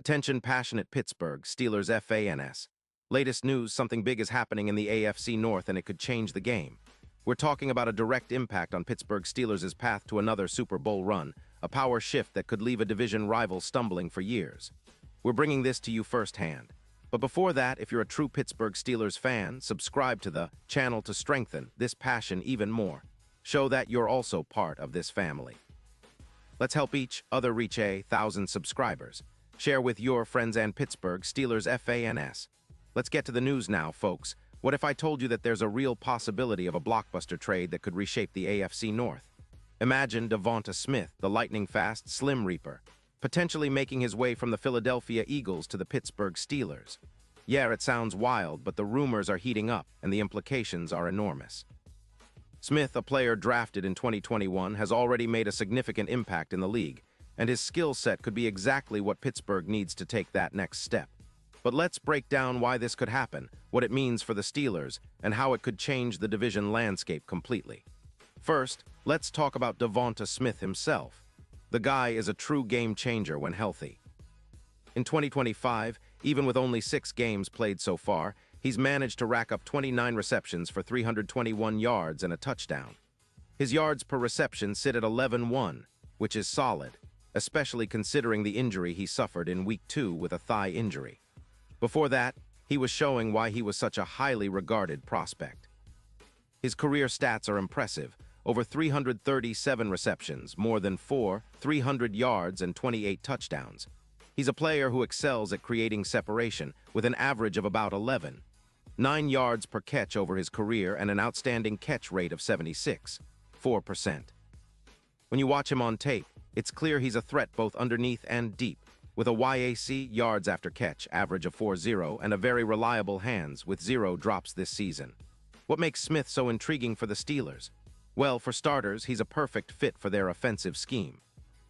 Attention passionate Pittsburgh Steelers fans. Latest news, something big is happening in the AFC North and it could change the game. We're talking about a direct impact on Pittsburgh Steelers' path to another Super Bowl run, a power shift that could leave a division rival stumbling for years. We're bringing this to you firsthand. But before that, if you're a true Pittsburgh Steelers fan, subscribe to the channel to strengthen this passion even more. Show that you're also part of this family. Let's help each other reach 1,000 subscribers. Share with your friends and Pittsburgh Steelers fans. Let's get to the news now, folks. What if I told you that there's a real possibility of a blockbuster trade that could reshape the AFC North? Imagine Devonta Smith, the lightning-fast Slim Reaper, potentially making his way from the Philadelphia Eagles to the Pittsburgh Steelers. Yeah, it sounds wild, but the rumors are heating up, and the implications are enormous. Smith, a player drafted in 2021, has already made a significant impact in the league, and his skill set could be exactly what Pittsburgh needs to take that next step. But let's break down why this could happen, what it means for the Steelers, and how it could change the division landscape completely. First, let's talk about Devonta Smith himself. The guy is a true game changer when healthy. In 2025, even with only 6 games played so far, he's managed to rack up 29 receptions for 321 yards and a touchdown. His yards per reception sit at 11-1, which is solid, especially considering the injury he suffered in Week 2 with a thigh injury. Before that, he was showing why he was such a highly regarded prospect. His career stats are impressive: over 337 receptions, more than 300 yards, and 28 touchdowns. He's a player who excels at creating separation, with an average of about 9 yards per catch over his career and an outstanding catch rate of 76.4%. When you watch him on tape, it's clear he's a threat both underneath and deep, with a YAC yards after catch average of 4.0 and a very reliable hands with 0 drops this season. What makes Smith so intriguing for the Steelers? Well, for starters, he's a perfect fit for their offensive scheme.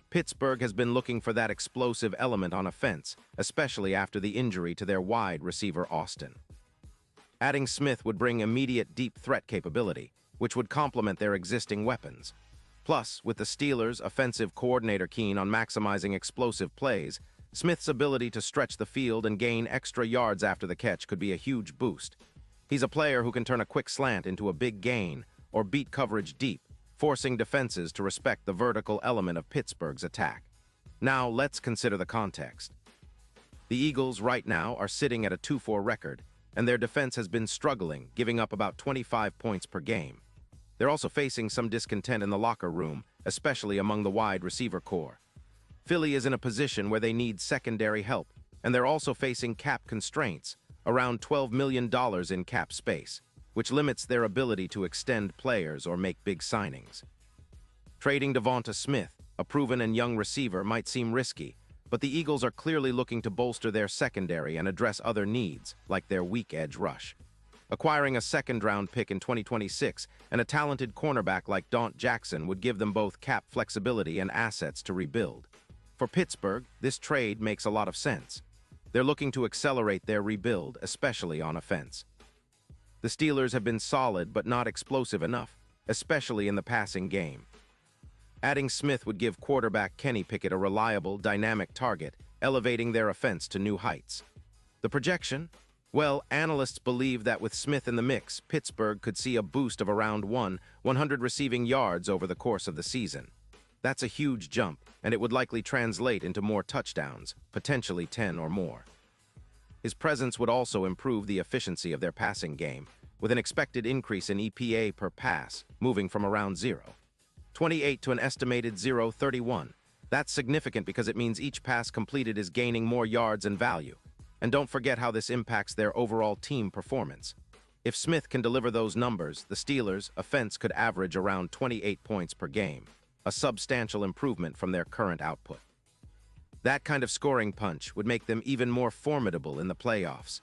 Pittsburgh has been looking for that explosive element on offense, especially after the injury to their wide receiver Austin. Adding Smith would bring immediate deep threat capability, which would complement their existing weapons. Plus, with the Steelers' offensive coordinator keen on maximizing explosive plays, Smith's ability to stretch the field and gain extra yards after the catch could be a huge boost. He's a player who can turn a quick slant into a big gain or beat coverage deep, forcing defenses to respect the vertical element of Pittsburgh's attack. Now, let's consider the context. The Eagles right now are sitting at a 2-4 record, and their defense has been struggling, giving up about 25 points per game. They're also facing some discontent in the locker room, especially among the wide receiver core. Philly is in a position where they need secondary help, and they're also facing cap constraints, around $12 million in cap space, which limits their ability to extend players or make big signings. Trading Devonta Smith, a proven and young receiver, might seem risky, but the Eagles are clearly looking to bolster their secondary and address other needs, like their weak edge rush. Acquiring a second-round pick in 2026 and a talented cornerback like Dante Jackson would give them both cap flexibility and assets to rebuild. For Pittsburgh, this trade makes a lot of sense. They're looking to accelerate their rebuild, especially on offense. The Steelers have been solid but not explosive enough, especially in the passing game. Adding Smith would give quarterback Kenny Pickett a reliable, dynamic target, elevating their offense to new heights. The projection? Well, analysts believe that with Smith in the mix, Pittsburgh could see a boost of around 100 receiving yards over the course of the season. That's a huge jump, and it would likely translate into more touchdowns, potentially 10 or more. His presence would also improve the efficiency of their passing game, with an expected increase in EPA per pass, moving from around 0.28 to an estimated 0.31. That's significant because it means each pass completed is gaining more yards and value. And don't forget how this impacts their overall team performance. If Smith can deliver those numbers, the Steelers' offense could average around 28 points per game, a substantial improvement from their current output. That kind of scoring punch would make them even more formidable in the playoffs.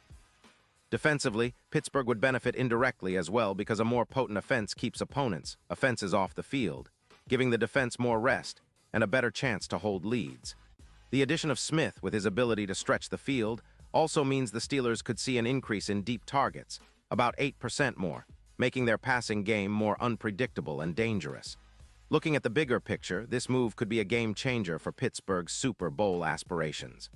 Defensively, Pittsburgh would benefit indirectly as well because a more potent offense keeps offenses off the field, giving the defense more rest and a better chance to hold leads. The addition of Smith, with his ability to stretch the field, also means the Steelers could see an increase in deep targets, about 8% more, making their passing game more unpredictable and dangerous. Looking at the bigger picture, this move could be a game changer for Pittsburgh's Super Bowl aspirations.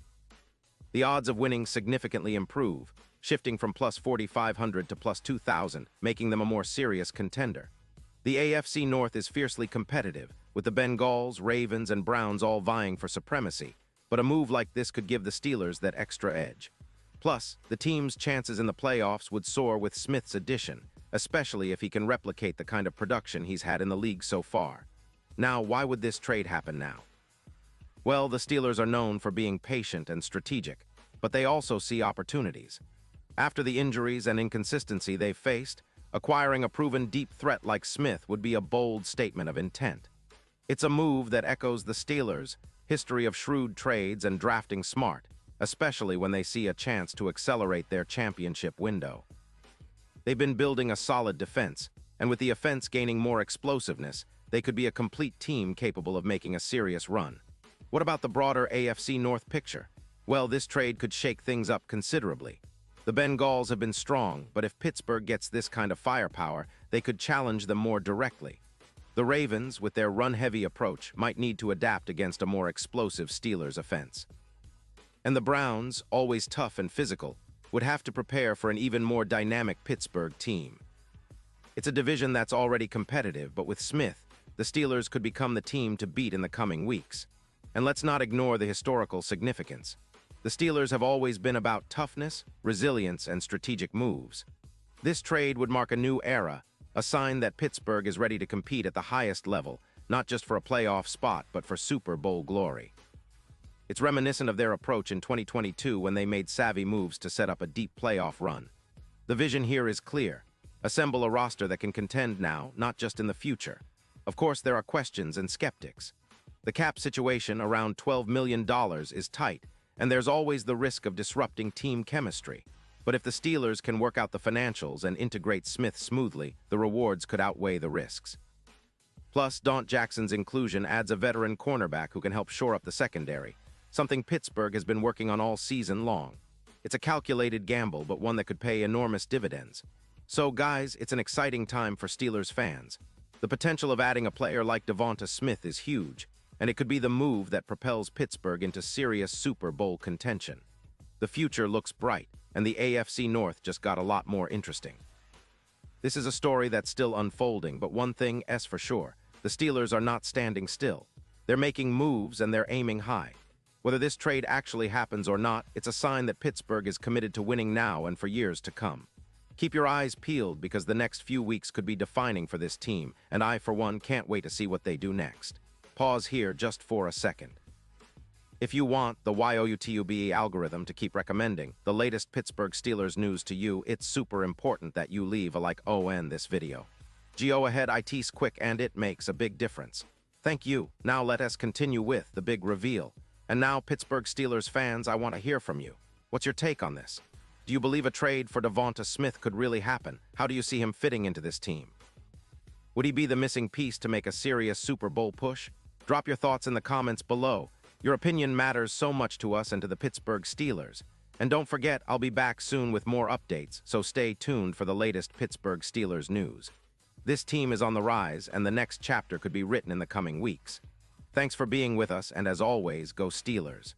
The odds of winning significantly improve, shifting from plus 4,500 to plus 2,000, making them a more serious contender. The AFC North is fiercely competitive, with the Bengals, Ravens, and Browns all vying for supremacy, but a move like this could give the Steelers that extra edge. Plus, the team's chances in the playoffs would soar with Smith's addition, especially if he can replicate the kind of production he's had in the league so far. Now, why would this trade happen now? Well, the Steelers are known for being patient and strategic, but they also see opportunities. After the injuries and inconsistency they've faced, acquiring a proven deep threat like Smith would be a bold statement of intent. It's a move that echoes the Steelers' history of shrewd trades and drafting smart, especially when they see a chance to accelerate their championship window. They've been building a solid defense, and with the offense gaining more explosiveness, they could be a complete team capable of making a serious run. What about the broader AFC North picture? Well, this trade could shake things up considerably. The Bengals have been strong, but if Pittsburgh gets this kind of firepower, they could challenge them more directly. The Ravens, with their run-heavy approach, might need to adapt against a more explosive Steelers offense. And the Browns, always tough and physical, would have to prepare for an even more dynamic Pittsburgh team. It's a division that's already competitive, but with Smith, the Steelers could become the team to beat in the coming weeks. And let's not ignore the historical significance. The Steelers have always been about toughness, resilience, and strategic moves. This trade would mark a new era, a sign that Pittsburgh is ready to compete at the highest level, not just for a playoff spot, but for Super Bowl glory. It's reminiscent of their approach in 2022 when they made savvy moves to set up a deep playoff run. The vision here is clear. Assemble a roster that can contend now, not just in the future. Of course, there are questions and skeptics. The cap situation, around $12 million, is tight, and there's always the risk of disrupting team chemistry. But if the Steelers can work out the financials and integrate Smith smoothly, the rewards could outweigh the risks. Plus, Dante Jackson's inclusion adds a veteran cornerback who can help shore up the secondary, something Pittsburgh has been working on all season long. It's a calculated gamble, but one that could pay enormous dividends. So, guys, it's an exciting time for Steelers fans. The potential of adding a player like Devonta Smith is huge, and it could be the move that propels Pittsburgh into serious Super Bowl contention. The future looks bright, and the AFC North just got a lot more interesting. This is a story that's still unfolding, but one thing is for sure. The Steelers are not standing still. They're making moves and they're aiming high. Whether this trade actually happens or not, it's a sign that Pittsburgh is committed to winning now and for years to come. Keep your eyes peeled because the next few weeks could be defining for this team, and I, for one, can't wait to see what they do next. Pause here just for a second. If you want the YouTube algorithm to keep recommending the latest Pittsburgh Steelers news to you, it's super important that you leave a like on this video. Go ahead, it's quick and it makes a big difference. Thank you. Now let us continue with the big reveal. And now, Pittsburgh Steelers fans, I want to hear from you. What's your take on this? Do you believe a trade for Devonta Smith could really happen? How do you see him fitting into this team? Would he be the missing piece to make a serious Super Bowl push? Drop your thoughts in the comments below. Your opinion matters so much to us and to the Pittsburgh Steelers. And don't forget, I'll be back soon with more updates, so stay tuned for the latest Pittsburgh Steelers news. This team is on the rise, and the next chapter could be written in the coming weeks. Thanks for being with us, and as always, go Steelers.